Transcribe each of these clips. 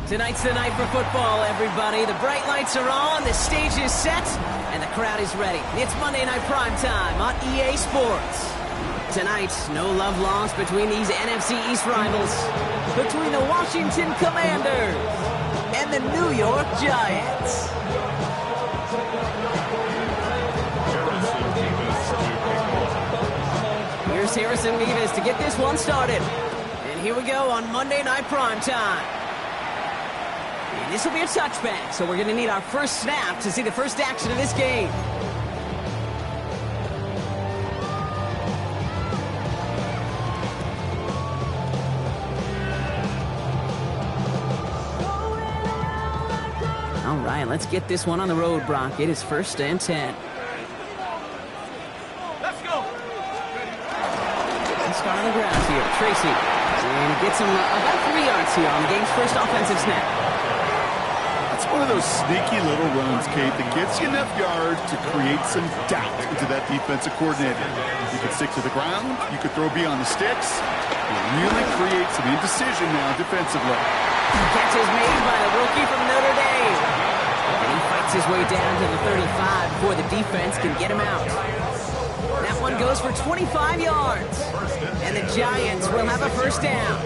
Tonight's the night for football, everybody. The bright lights are on, the stage is set, and the crowd is ready. It's Monday Night Primetime on EA Sports. Tonight, no love lost between these NFC East rivals, between the Washington Commanders and the New York Giants. Here's Harrison Mevis to get this one started. And here we go on Monday Night Primetime. And this will be a touchback, so we're going to need our first snap to see the first action of this game. All right, let's get this one on the road, Brock. It is 1st and 10. Let's go. Let's start on the ground here. Tracy. And gets him about 3 yards here on the game's first offensive snap. It's one of those sneaky little runs, Kate, that gets you enough yards to create some doubt into that defensive coordinator. You can stick to the ground. You could throw beyond the sticks. And really create some indecision now defensively. Catch is made by the rookie from Notre Dame. And he fights his way down to the 35 before the defense can get him out. That one goes for 25 yards. And the Giants will have a first down.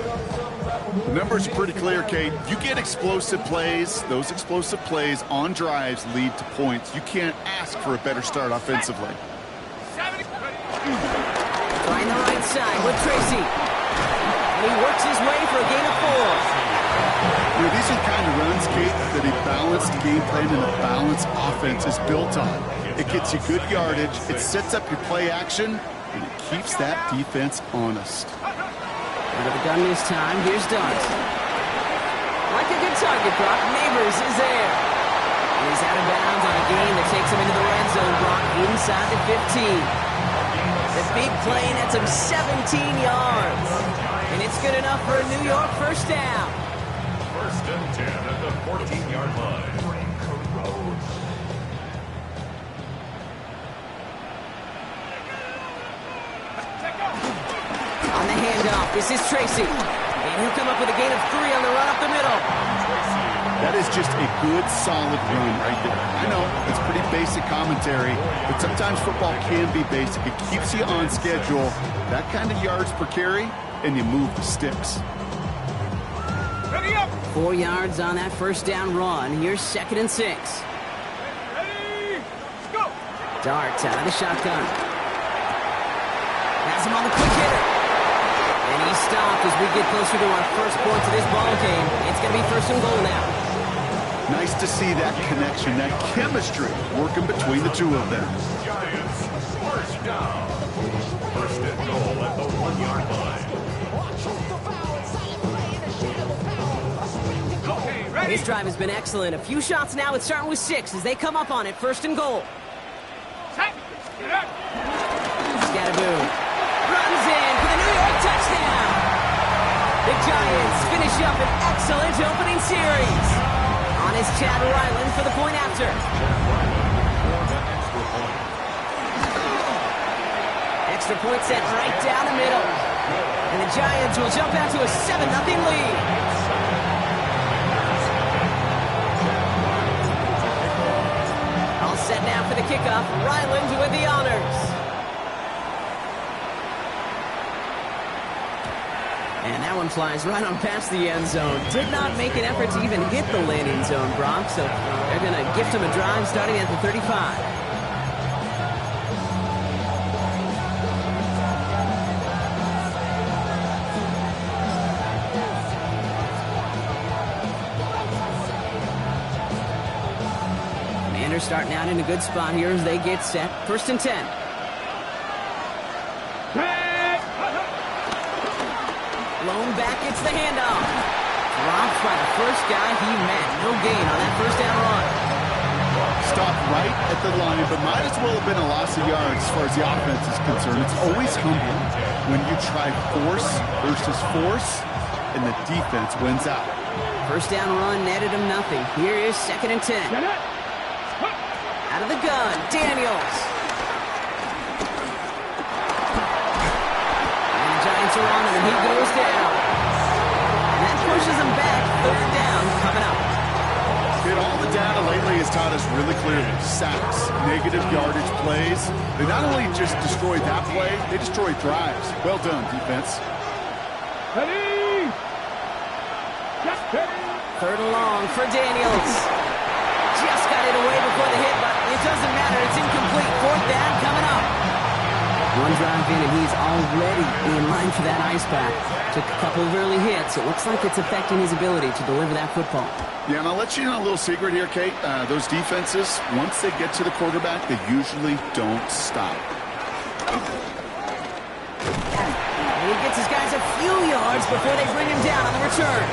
The numbers are pretty clear, Kate. You get explosive plays. Those explosive plays on drives lead to points. You can't ask for a better start offensively. Trying the right side with Tracy. And he works his way for a gain of 4. You know, these are the kind of runs, Kate, that a balanced game plan and a balanced offense is built on. It gets you good yardage, it sets up your play action, and it keeps that defense honest. Out of the gun this time, here's Dart. Like a good target, Brock. Neighbors is there. He's out of bounds on a gain that takes him into the red zone, Brock, inside the 15. The big play nets him 17 yards. And it's good enough for a New York first down. 1st and 10 at the 14-yard line. On the handoff, this is Tracy. And he'll come up with a gain of 3 on the run up the middle. That is just a good, solid run right there. I know, it's pretty basic commentary, but sometimes football can be basic. It keeps you on schedule, that kind of yards per carry, and you move the sticks. 4 yards on that first down run. Here's 2nd and 6. Ready, go. Dart out of the shotgun. Has him on the quick hitter. And he's stopped as we get closer to our first points of this ball game. It's going to be 1st and goal now. Nice to see that connection, that chemistry working between the two of them. Giants, 1st down. 1st and goal at the 1-yard line. Okay, ready. This drive has been excellent. A few shots now. It's starting with 6 as they come up on it. 1st and goal. Set. Get up. Scatterboom runs in for the New York touchdown. The Giants finish up an excellent opening series. On is Chad Ryland for the point after. Extra point set right down the middle. And the Giants will jump out to a 7-0 lead. All set now for the kickoff. Ryland with the honors. And that one flies right on past the end zone. Did not make an effort to even hit the landing zone, Brock. So they're going to gift him a drive starting at the 35. Commanders starting out in a good spot here as they get set. 1st and 10. Blown back, it's the handoff. Dropped by the first guy he met. No gain on that first down run. Stopped right at the line, but might as well have been a loss of yards as far as the offense is concerned. It's always humbling when you try force versus force, and the defense wins out. First down run netted him nothing. Here is 2nd and 10. Out of the gun, Daniels. And the Giants are on him, and he goes down. And That pushes them back. Third down coming up. All the data lately has taught us really clearly. Sacks, negative yardage plays. They not only just destroy that play, they destroy drives. Well done, defense. Ready? Third and long for Daniels. Just got it away before the hit, but it doesn't matter. It's incomplete. Fourth down coming up. One drive in, and he's already in line for that ice pack. Took a couple of early hits. It looks like it's affecting his ability to deliver that football. Yeah, and I'll let you know a little secret here, Kate. Those defenses, once they get to the quarterback, they usually don't stop. And he gets his guys a few yards before they bring him down on the return.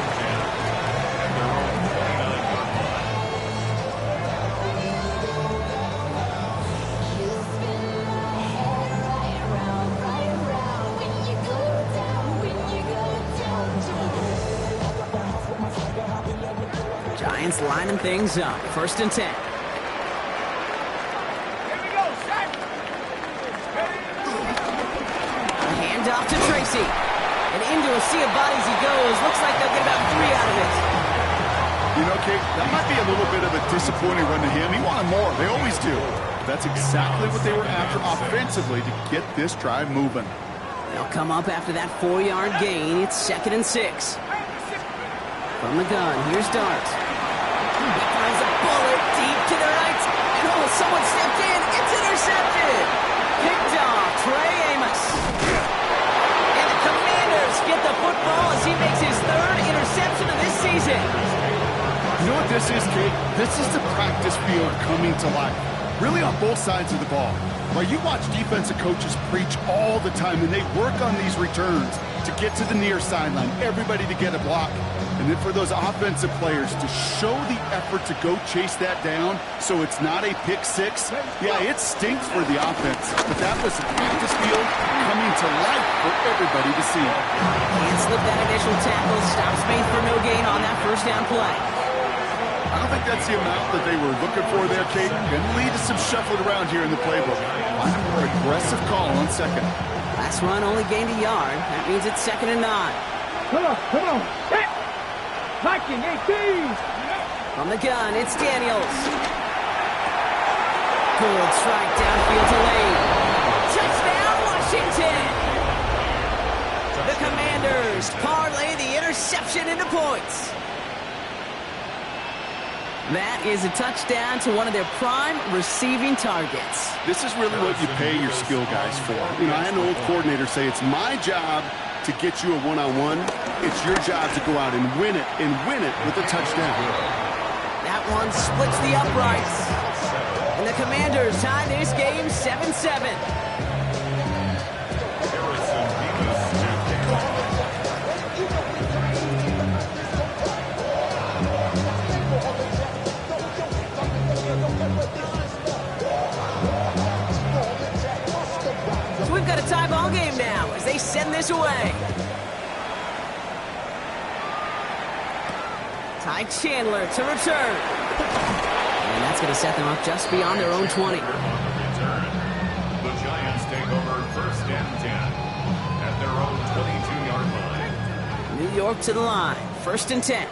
Giants lining things up. First and 10. Here we go, set. A handoff to Tracy. And into a sea of bodies he goes. Looks like they'll get about 3 out of it. You know, Kate, that might be a little bit of a disappointing run to him. He wanted more. They always do. But that's exactly what they were after offensively to get this drive moving. They'll come up after that 4-yard gain. It's 2nd and 6. From the gun, here's Dart. He finds a bullet deep to the right. And oh, someone stepped in. It's intercepted. Picked off Trey Amos. And the Commanders get the football as he makes his 3rd interception of this season. You know what this is, Kate? This is the practice field coming to life. Really on both sides of the ball. Right, you watch defensive coaches preach all the time, and they work on these returns to get to the near sideline, everybody to get a block. And then for those offensive players to show the effort to go chase that down so it's not a pick six. Yeah, it stinks for the offense, but that was the practice field coming to life for everybody to see. Can't slip that initial tackle. Stops Smith for no gain on that first down play. I don't think that's the amount that they were looking for there, Kate. Going to lead to some shuffling around here in the playbook. A more aggressive call on second. Last run only gained a yard. That means it's 2nd and 9. Come on. Hit. Viking 18. From the gun, it's Daniels. Good strike downfield to Lane. Touchdown, Washington! The Commanders parlay the interception into points. That is a touchdown to one of their prime receiving targets. This is really what you pay your skill guys for. You know, I had an old coordinator say, it's my job to get you a one-on-one. It's your job to go out and win it with a touchdown. That one splits the uprights. And the Commanders tie this game 7-7. So we've got a tie ball game now as they send this away. Ty Chandler to return. And that's going to set them up just beyond their own 20. The Giants take over 1st and 10 at their own 22-yard line. New York to the line. 1st and 10.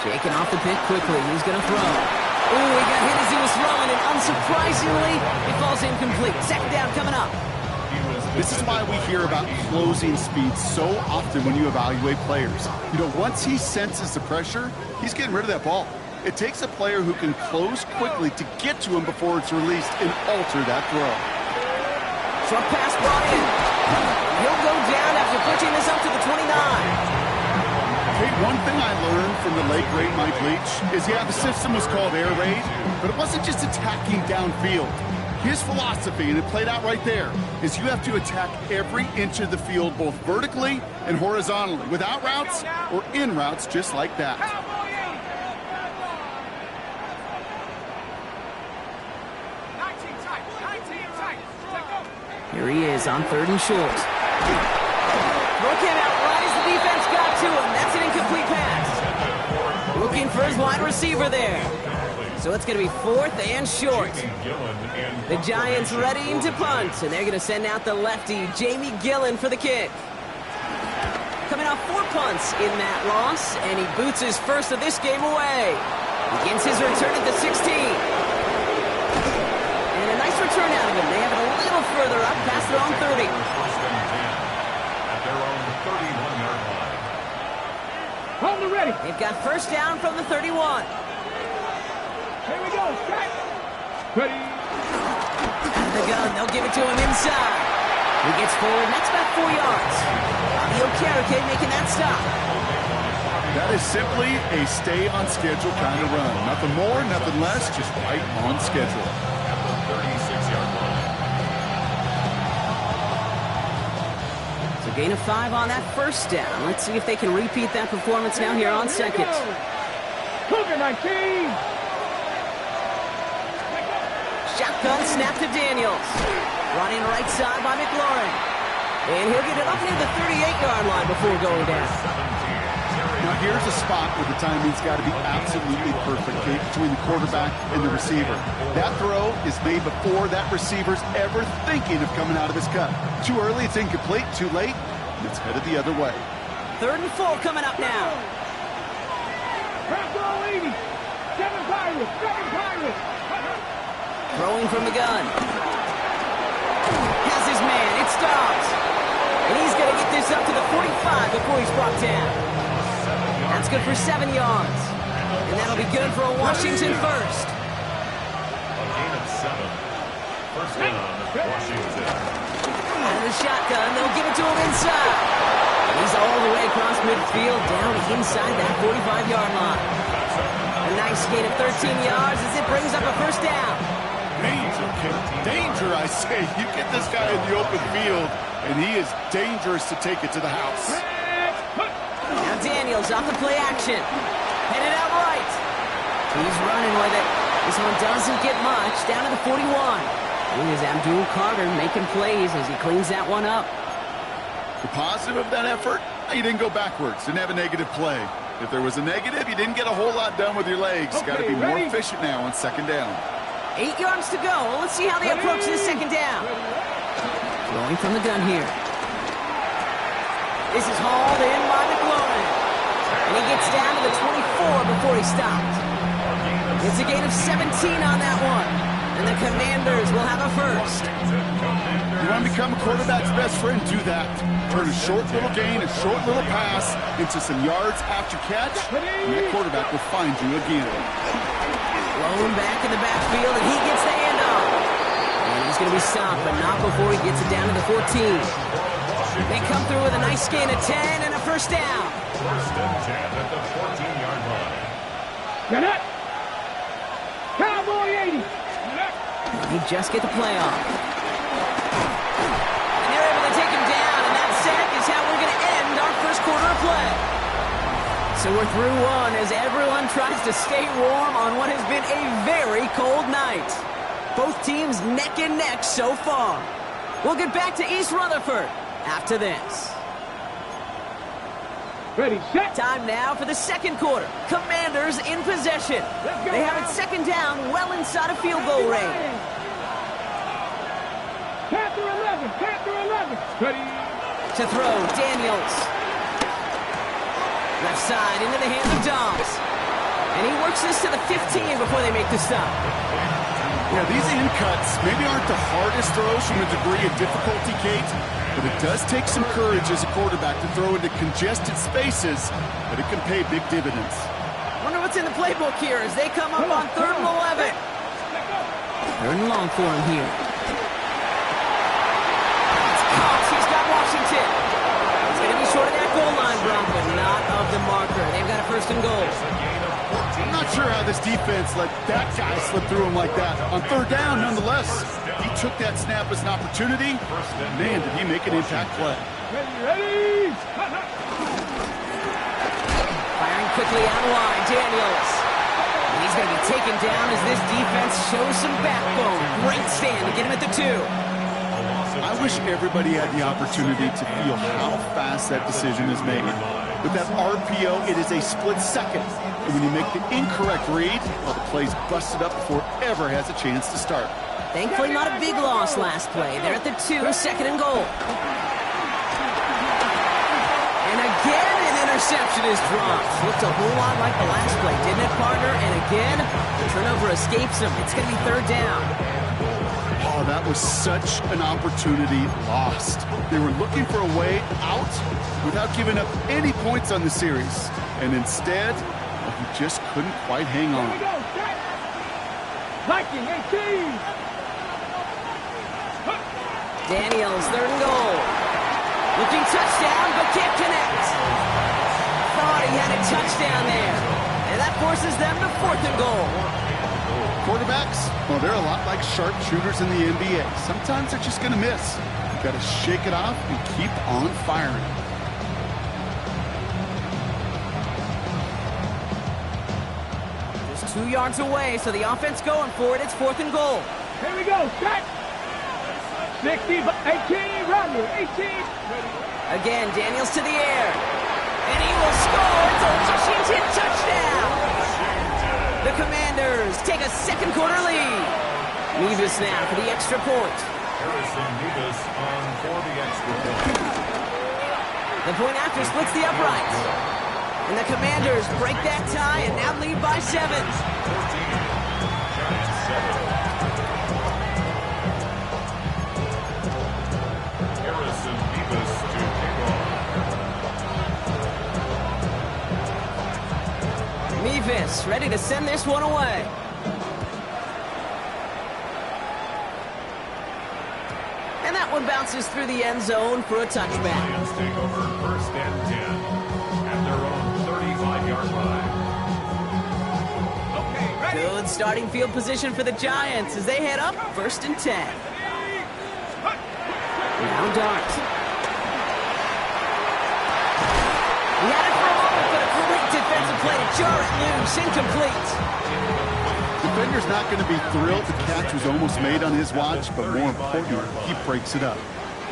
Shaking off the pick quickly. He's going to throw. Ooh, he got hit as he was throwing, and unsurprisingly, it falls incomplete. 2nd down coming up. This is why we hear about closing speed so often when you evaluate players. You know, once he senses the pressure, he's getting rid of that ball. It takes a player who can close quickly to get to him before it's released and alter that throw. Short pass brought in. He'll go down after pushing this up to the 29. Hey, one thing I learned from the late, great Mike Leach is, yeah, the system was called air raid, but it wasn't just attacking downfield. His philosophy, and it played out right there, is you have to attack every inch of the field, both vertically and horizontally, without routes or in routes just like that. Here he is on 3rd and short. Throw came out right as the defense got to him. That's an incomplete pass. Looking for his wide receiver there. So it's going to be 4th and short. The Giants readying to punt, and they're going to send out the lefty, Jamie Gillen, for the kick. coming off 4 punts in that loss, and he boots his first of this game away. Begins his return at the 16. And a nice return out of him. They have it a little further up past their own 30. First and 10 at their own 31-yard line. On the ready. They've got first down from the 31. Here we go. Set. Ready. Out of the gun, they'll give it to him inside. He gets forward, and that's about 4 yards. Bobby Okereke making that stop. That is simply a stay-on-schedule kind of run. Nothing more, nothing less, just right on schedule. At the 36-yard line. It's a gain of 5 on that first down. Let's see if they can repeat that performance now here on second. Cougar 19. Shotgun snap to Daniels. Running right side by McLaurin. And he'll get it up near the 38-yard line before going down. Now here's a spot where the timing's got to be absolutely perfect, Kate, between the quarterback and the receiver. That throw is made before that receiver's ever thinking of coming out of his cut. Too early, it's incomplete. Too late, it's headed the other way. 3rd and 4 coming up now. Pass ball 80. 7 Pirates. 7 Pirates. Throwing from the gun. Has his man. It stops. And he's going to get this up to the 45 before he's brought down. That's good for 7 yards. And that'll be good for a Washington first. A gain of 7. First down, Washington. Out of the shotgun, they'll give it to him inside. And he's all the way across midfield, down inside that 45-yard line. A nice gain of 13 yards as it brings up a first down. Danger, Kate. Danger, I say. You get this guy in the open field, and he is dangerous to take it to the house. Now Daniels off the play action. Headed out right. He's running with it. This one doesn't get much. Down to the 41. Here's Abdul Carter making plays as he cleans that one up. The positive of that effort, you didn't go backwards. Didn't have a negative play. If there was a negative, you didn't get a whole lot done with your legs. Got to be more efficient now on second down. 8 yards to go. Let's see how they approach this second down. Going from the gun here. This is hauled in by McLaurin. And he gets down to the 24 before he stopped. It's a gain of 17 on that one. And the Commanders will have a first. You want to become a quarterback's best friend? Do that. Turn a short little gain, a short little pass into some yards after catch, and that quarterback will find you again. Blown back in the backfield, and he gets the handoff. And he's going to be stopped, but not before he gets it down to the 14. They come through with a nice gain of 10 and a first down. First and 10 at the 14-yard line. Get it. Cowboy 80. He just get the play off. And they're able to take him down, and that sack is how we're going to end our first quarter of play. So we're through one as everyone tries to stay warm on what has been a very cold night. Both teams neck and neck so far. We'll get back to East Rutherford after this. Ready, set. Time now for the second quarter. Commanders in possession. They have it second down, well inside of field goal range. Panther 11. Panther 11. Ready. To throw, Daniels. Left side into the hands of Dobbs. And he works this to the 15 before they make the stop. Yeah, these in cuts maybe aren't the hardest throws from a degree of difficulty, Kate, but it does take some courage as a quarterback to throw into congested spaces, but it can pay big dividends. Wonder what's in the playbook here as they come up on 3rd and 11. 3rd and long for him here. It's Cox. He's got Washington. He's going to be short of that goal line, Brock, but not of the marker. They've got a 1st and goal. I'm not sure how this defense let that guy slip through him like that. On 3rd down, nonetheless, he took that snap as an opportunity. Man, did he make an impact play. Ready. Firing quickly out wide, Daniels. And he's going to be taken down as this defense shows some backbone. Great stand to get him at the 2. I wish everybody had the opportunity to feel how fast that decision is made. With that RPO, it is a split second. And when you make the incorrect read, well, the play's busted up before it ever has a chance to start. Thankfully, not a big loss last play. They're at the 2, 2nd and goal. And interception is dropped. Looked a whole lot like the last play, didn't it, partner? And again, the turnover escapes him. It's going to be third down. Oh, that was such an opportunity lost. They were looking for a way out without giving up any points on the series. And instead, he just couldn't quite hang Here we on. go. Set. Viking 18. Daniels, third and goal. Looking touchdown, but can't connect. Thought he had a touchdown there. And that forces them to fourth and goal. Quarterbacks, well, they're a lot like sharpshooters in the NBA. Sometimes they're just going to miss. You've got to shake it off and keep on firing. Just 2 yards away, so the offense going for it. It's fourth and goal. Here we go. Set. 60, 18, Romney, 18. Again, Daniels to the air. And he will score. It's a Washington touchdown. The Commanders take a second quarter lead. Nevis now for the extra point. Harrison Nevis on for the extra point. The point after splits the uprights. And the Commanders break that tie and now lead by 7. 14. Giants 7. Harrison Nevis to kick off. Nevis ready to send this one away. And that one bounces through the end zone for a touchback. Giants take over first and 10 at their own 35-yard line. Okay, ready. Good starting field position for the Giants as they head up first and 10. Now Dart. He had it for a moment, but a great defensive play to jar it loose. Incomplete. Defender's not going to be thrilled the catch was almost made on his watch, but more importantly, he breaks it up.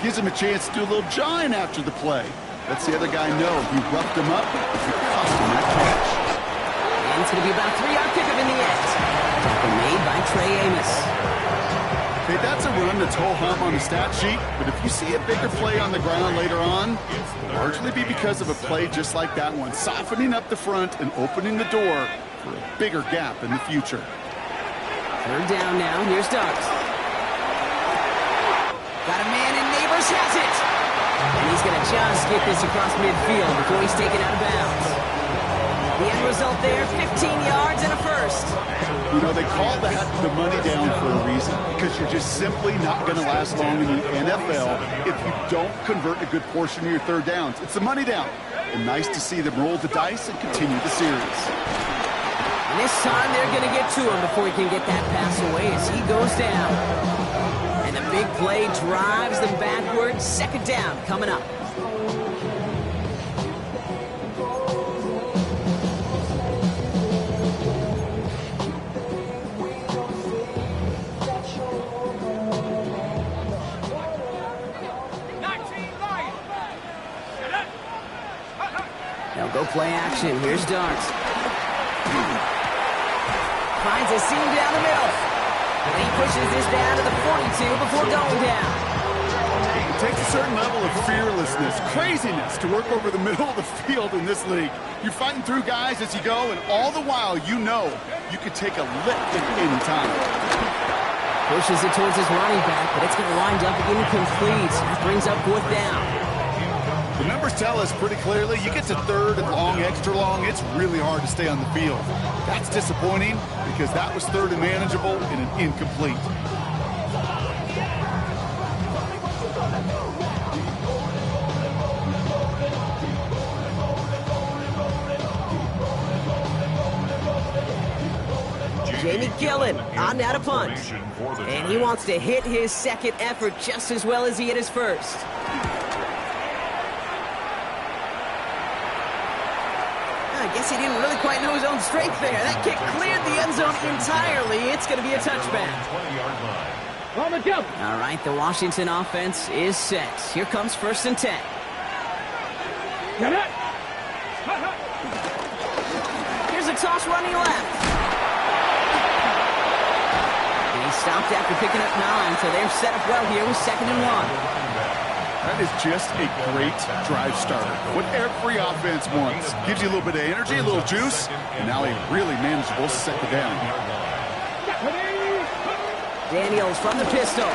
Gives him a chance to do a little jawing after the play. Lets the other guy know he roughed him up and cost him that catch. And it's going to be about a 3-yard pickup in the end. Tackle made by Trey Amos. Okay, that's a run that's ho-hum on the stat sheet, but if you see a bigger play on the ground later on, it'll largely be because of a play just like that one, softening up the front and opening the door for a bigger gap in the future. Third down now. Here's Dart. Got a man and Neighbors has it. And he's going to just get this across midfield before he's taken out of bounds. The end result there, 15 yards and a first. You know, they call that the money down for a reason, because you're just simply not going to last long in the NFL if you don't convert a good portion of your third downs. It's the money down. And nice to see them roll the dice and continue the series. And this time they're going to get to him before he can get that pass away as he goes down. And the big play drives them backwards. Second down coming up. Now go play action. Here's Dart. Finds a seam down the middle. And he pushes this down to the 42 before going down. It takes a certain level of fearlessness, craziness to work over the middle of the field in this league. You're fighting through guys as you go, and all the while you know you could take a lick at any time. Pushes it towards his running back, but it's going to wind up incomplete. That brings up fourth down. The numbers tell us pretty clearly, you get to third and long, extra long, it's really hard to stay on the field. That's disappointing because that was third and manageable and an incomplete. Jamie Gillen on that a punt. And he wants to hit his second effort just as well as he hit his first. I guess he didn't really quite know his own strength there. That kick cleared the end zone entirely. It's going to be a touchback. On the jump. All right, the Washington offense is set. Here comes first and 10. Get it. Here's a toss running left. And he stopped after picking up 9, so they're set up well here with 2nd and 1. that is just a great drive starter. What every offense wants. Gives you a little bit of energy, a little juice, and now a really manageable second down. Daniels from the pistol.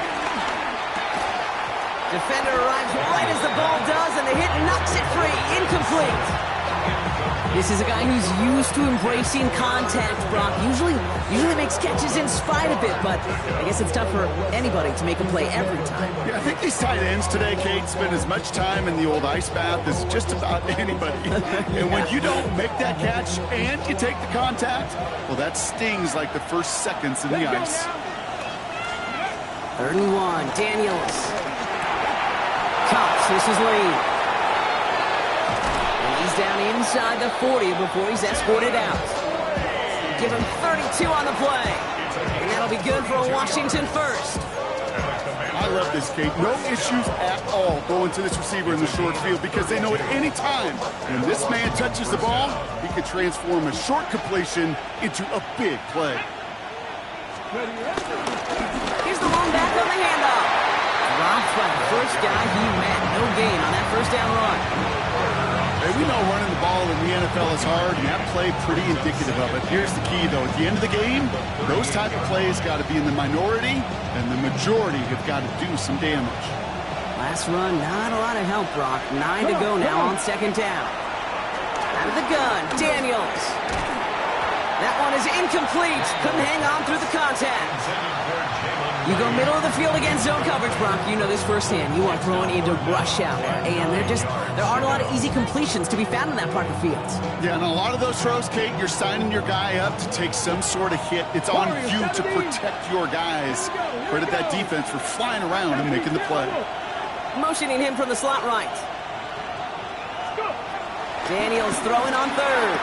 Defender arrives right as the ball does, and the hit knocks it free. Incomplete. This is a guy who's used to embracing contact, Brock. Usually makes catches in spite of it, but I guess it's tough for anybody to make a play every time. Yeah, I think these tight ends today, Kate, spend as much time in the old ice bath as just about anybody. And when you don't make that catch and you take the contact, well, that stings like the first seconds in the ice. 3rd and 1, Daniels. Cops, this is Lee. He's down inside the 40 before he's escorted out. Give him 32 on the play. And that'll be good for a Washington first. I love this, Kate. No issues at all going to this receiver in the short field because they know at any time when this man touches the ball, he can transform a short completion into a big play. Here's the long back on the handoff. Dropped by the first guy he met. No gain on that first down run. Hey, we know running the ball in the NFL is hard, and that play pretty indicative of it. Here's the key, though. At the end of the game, those type of plays got to be in the minority, and the majority have got to do some damage. Last run, not a lot of help, Brock. 9 to go now on 2nd down. Out of the gun, Daniels. That one is incomplete. Couldn't hang on through the contact. You go middle of the field against zone coverage, Brock. You know this firsthand. You are throwing into rush hour, and there aren't a lot of easy completions to be found in that part of the field. Yeah, and a lot of those throws, Kate, you're signing your guy up to take some sort of hit. It's on you to protect your guys. Credit that defense for flying around and making the play. Motioning him from the slot right. Daniels throwing on 3rd.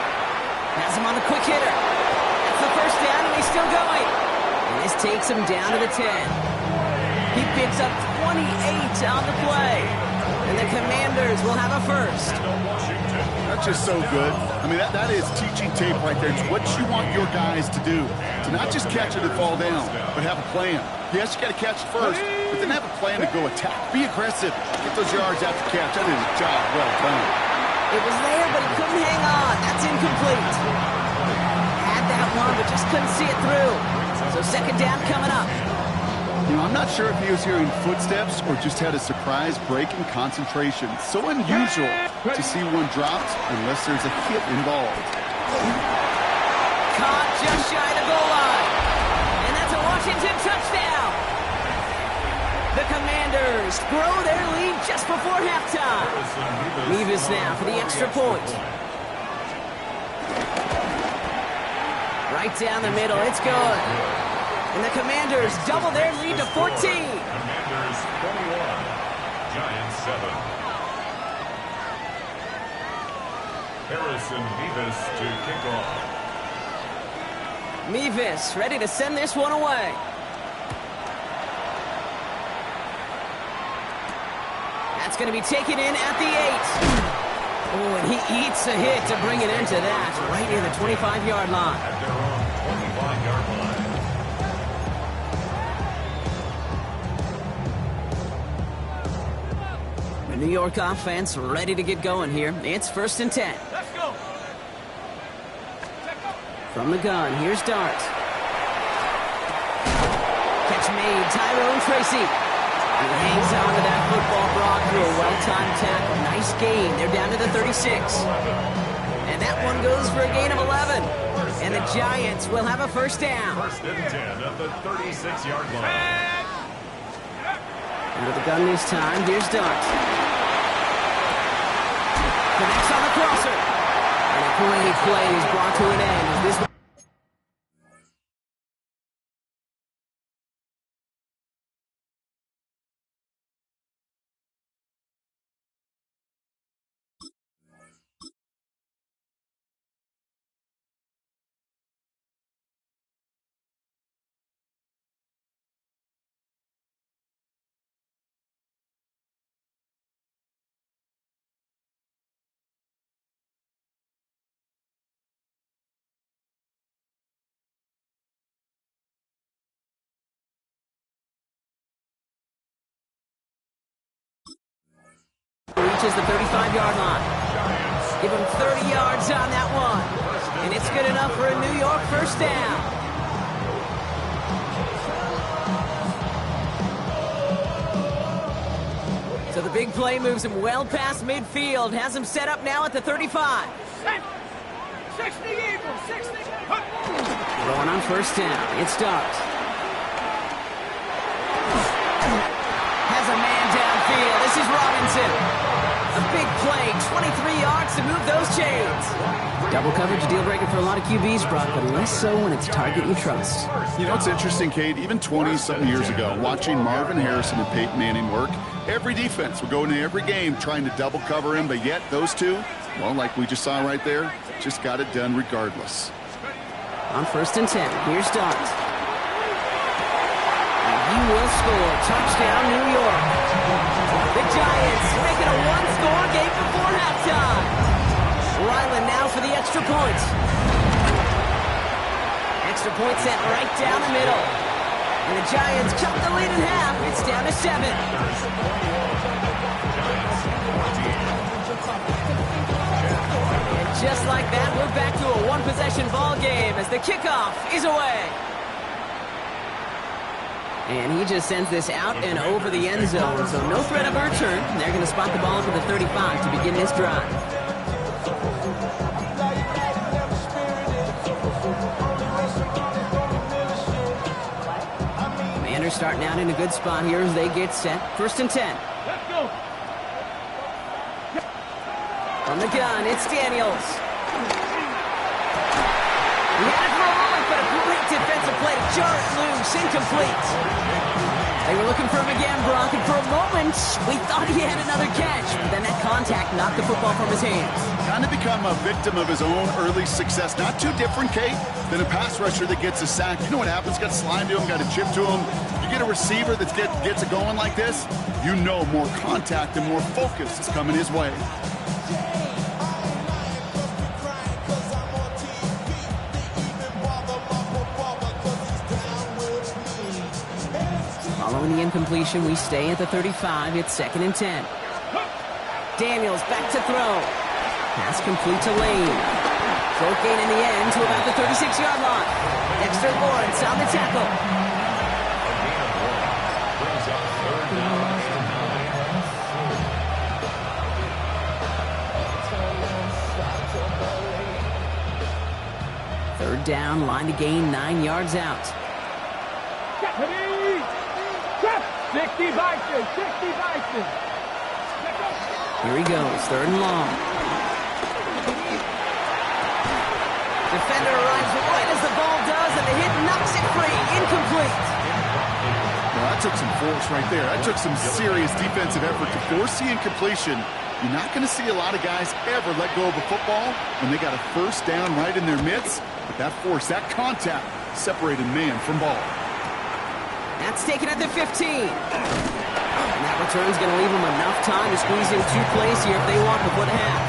Has him on the quick hitter. That's the first down, and he's still going. And this takes him down to the 10. He picks up 28 on the play. And the Commanders will have a first. That's just so good. I mean, that is teaching tape right there. It's what you want your guys to do. To not just catch it and fall down, but have a plan. Yes, you got to catch it first, but then have a plan to go attack. Be aggressive. Get those yards after catch. That is a job well done. It was there, but he couldn't hang on. That's incomplete. Had that one, but just couldn't see it through. So 2nd down coming up. You know, I'm not sure if he was hearing footsteps or just had a surprise break in concentration. So unusual to see one dropped unless there's a hit involved. Caught just shy of the goal line. And that's a Washington touchdown. The Commanders grow their lead just before halftime. Mevis now for the extra point. Right down the middle, it's good. And the Commanders double their lead to 14. Commanders 21, Giants 7. Harrison Mevis to kick off. Mevis ready to send this one away. That's going to be taken in at the 8. Oh, and he eats a hit to bring it into that, right near the 25-yard line. At their own 25-yard line. The New York offense ready to get going here. It's 1st and 10. Let's go. From the gun, here's Dart. Catch made, Tyrone Tracy. He hangs on to that football, Brock, through a well-timed tackle. Nice gain. They're down to the 36. And that one goes for a gain of 11. And the Giants will have a first down. 1st and 10 at the 36-yard line. Under the gun this time, here's Dart. Connects on the crosser. And a great play is brought to an end as this approaches the 35-yard line. Give him 30 yards on that one. And it's good enough for a New York first down. So the big play moves him well past midfield. Has him set up now at the 35. 60 Eagles, 60. Going on first down. It starts. Has a man downfield. This is Robinson. A big play. 23 yards to move those chains. Double coverage deal breaker for a lot of QBs, Brock, but less so when it's a target you trust. You know, it's interesting, Kate, even 20-something years ago, watching Marvin Harrison and Peyton Manning work, every defense would go into every game trying to double cover him, but yet those two, well, like we just saw right there, just got it done regardless. On first and 10, here's Dart. And he will score. Touchdown, New York. The Giants making a one-score game before halftime. Ryland now for the extra point. Extra point set right down the middle. And the Giants cut the lead in half. It's down to 7. And just like that, we're back to a one-possession ball game as the kickoff is away. And he just sends this out and over the end zone, so no threat of a return. They're going to spot the ball to the 35 to begin this drive. Commanders starting out in a good spot here as they get set. First and 10. Let's go. From the gun, it's Daniels. He had it for a moment, but a great defensive play to jar it loose, incomplete. They were looking for him again, Brock, and for a moment, we thought he had another catch, but then that contact knocked the football from his hands. Kind of become a victim of his own early success. Not too different, Kate, than a pass rusher that gets a sack. You know what happens? Got a slime to him, got a chip to him. You get a receiver that gets it going like this, you know more contact and more focus is coming his way. Following the incompletion, we stay at the 35. It's second and 10. Daniels back to throw. Pass complete to Lane. Short gain in the end to about the 36-yard line. Dexter Lawrence on the tackle. Third down, line to gain 9 yards out. 60 Vikings, 60 Vikings. Here he goes, third and long. Defender arrives right as the ball does, and the hit knocks it free. Incomplete. Well, that took some force right there. That took some serious defensive effort to force the incompletion. You're not going to see a lot of guys ever let go of a football when they got a first down right in their midst. But that force, that contact, separated man from ball. That's taken at the 15. And that return's going to leave them enough time to squeeze in 2 plays here if they want before the half.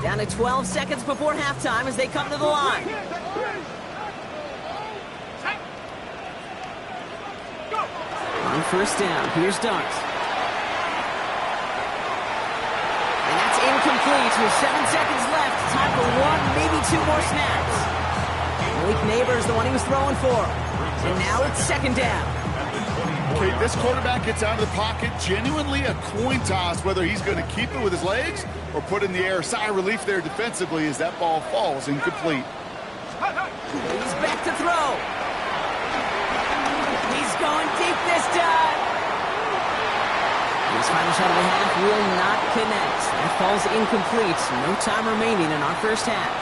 Down to 12 seconds before halftime as they come to the line. On first down, here's Dart. Incomplete with 7 seconds left. Time for 1, maybe 2 more snaps. Malik Neighbors, the one he was throwing for. And now it's second down. Okay, this quarterback gets out of the pocket. Genuinely a coin toss whether he's going to keep it with his legs or put in the air. Sigh of relief there defensively as that ball falls incomplete. He's back to throw. He's going deep this time. His final shot of the half will not connect. That falls incomplete. No time remaining in our first half.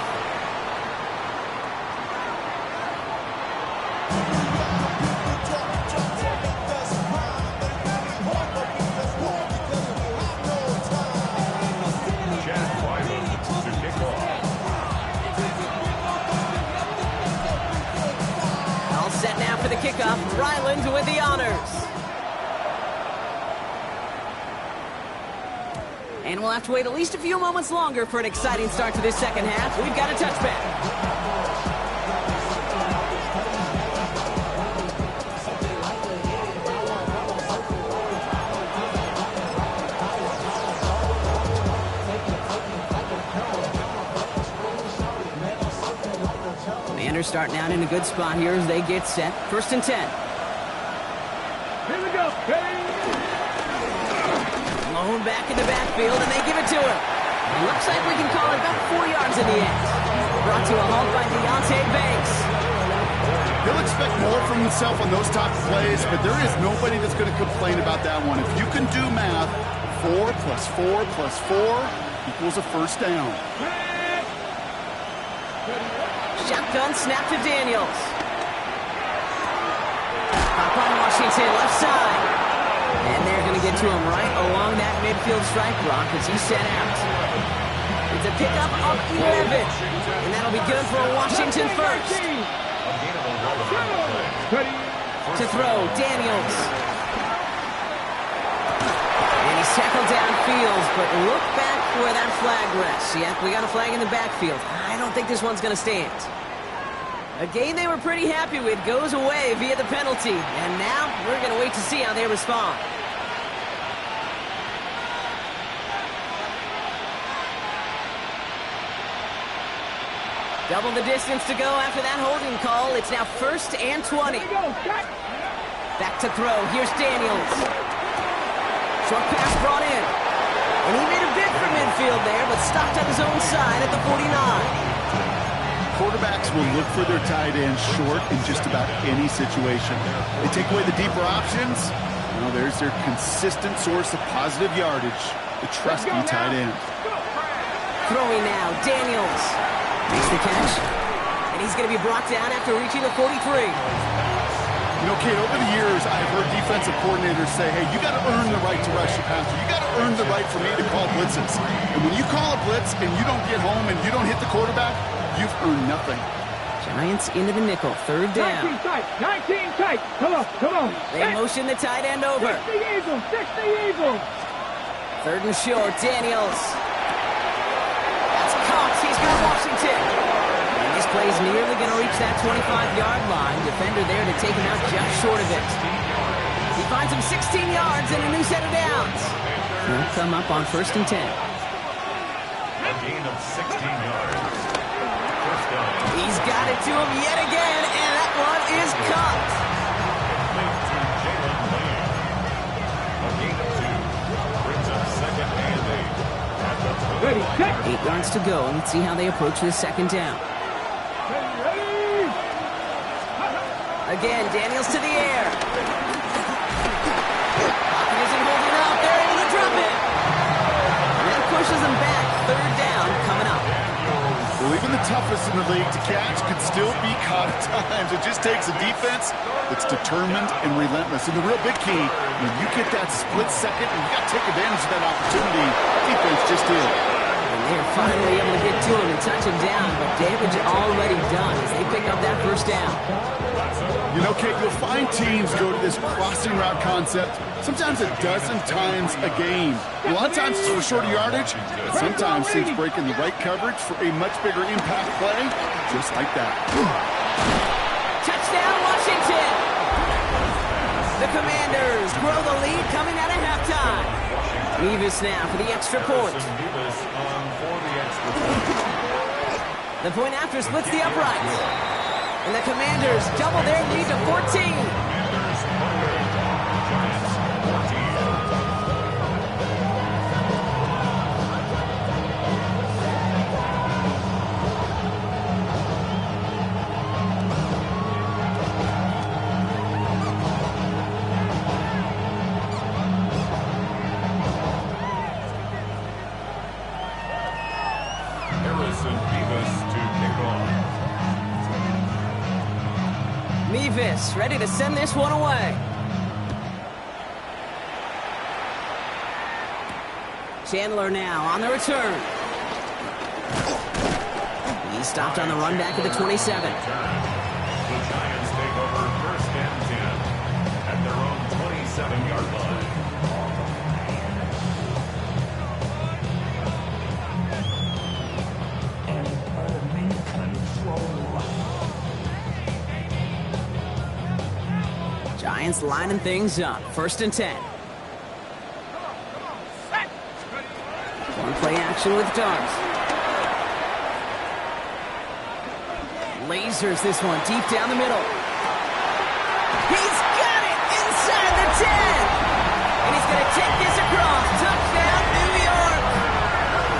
Chad Wyland to kick off. All set now for the kickoff. Ryland with the honors. And we'll have to wait at least a few moments longer for an exciting start to this second half. We've got a touchback. Commanders starting out in a good spot here as they get set. 1st and 10. Here we go. Ready? Lone back in the backfield, and they give it to him. It looks like we can call it about 4 yards in the end. Brought to a halt by Deonte Banks. He'll expect more from himself on those type of plays, but there is nobody that's going to complain about that one. If you can do math, 4 plus 4 plus 4 equals a first down. Shotgun snap to Daniels. Up on Washington, left side. And they're going to get to him right along that midfield strike block as he's set out. It's a pickup of 11. And that'll be good for Washington first. To throw, Daniels. And he's tackled downfield, but look back where that flag rests. Yep, we got a flag in the backfield. I don't think this one's going to stand. A game they were pretty happy with goes away via the penalty. And now we're going to wait to see how they respond. Double the distance to go after that holding call. It's now 1st and 20. Back to throw. Here's Daniels. Short pass brought in. And he made a bid for midfield there, but stopped on his own side at the 49. Quarterbacks will look for their tight end short in just about any situation. They take away the deeper options. Well, there's their consistent source of positive yardage, the trusty tight end. Throwing now, Daniels. Makes the catch. And he's going to be brought down after reaching the 43. You know, Kate, over the years, I've heard defensive coordinators say, hey, you got to earn the right to rush your passer. You got to earn the right for me to call blitzes. And when you call a blitz and you don't get home and you don't hit the quarterback, you've earned nothing. Giants into the nickel, 3rd down. 19 tight, 19 tight. Come on, come on. They motion the tight end over. 60 Eagles, 60 Eagles. 3rd and short, Daniels. That's caught. He's got Washington. And this play's nearly going to reach that 25-yard line. Defender there to take him out just short of it. He finds him 16 yards and a new set of downs. He'll come up on 1st and 10. A gain of 16 yards. First down. He's got it to him yet again, and that one is caught. To Jalen Lane. A gain of 2. Brings up 2nd and 8. At the 20. Ready, set. 8 yards to go, and let's see how they approach this 2nd down. Ready. Again, Daniels to the air. Pocket isn't holding up. They're able to drop it. And that pushes them back. 3rd down coming up. Well, even the toughest in the league to catch could still be caught at times. It just takes a defense that's determined and relentless. And the real big key, when you get that split second, and you got to take advantage of that opportunity, defense just did. And they're finally able to get to him and touch him down, but damage already done as they pick up that 1st down. You know, Kate, you'll find teams go to this crossing route concept sometimes a dozen times a game. A lot of times it's for shorter yardage, but sometimes it's breaking the right coverage for a much bigger impact play, just like that. Touchdown, Washington! The Commanders grow the lead coming out of halftime. Mevis now for the extra point. Mevis on for the extra point. The point after splits the uprights. And the Commanders double their lead to 14. Commanders 20. Giants 14. Harrison Mevis to kick off. Mevis ready to send this one away. Chandler now on the return. He stopped on the run back at the 27. The Giants take over 1st and 10 at their own 27-yard line. Giants lining things up. 1st and 10. One play action with Dogs. Lasers this one deep down the middle. He's got it inside the 10. And he's going to take this across. Touchdown, New York.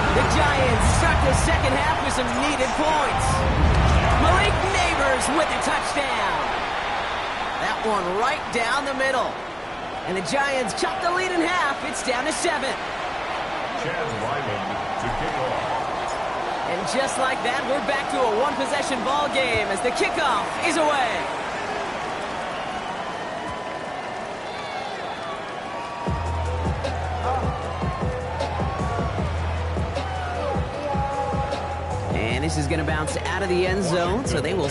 The Giants start the second half with some needed points. Malik Neighbors with a touchdown. That one right down the middle. And the Giants chop the lead in half. It's down to 7. Chad Ryland to kick off. And just like that, we're back to a one-possession ball game as the kickoff is away. And this is going to bounce out of the end zone, so they will...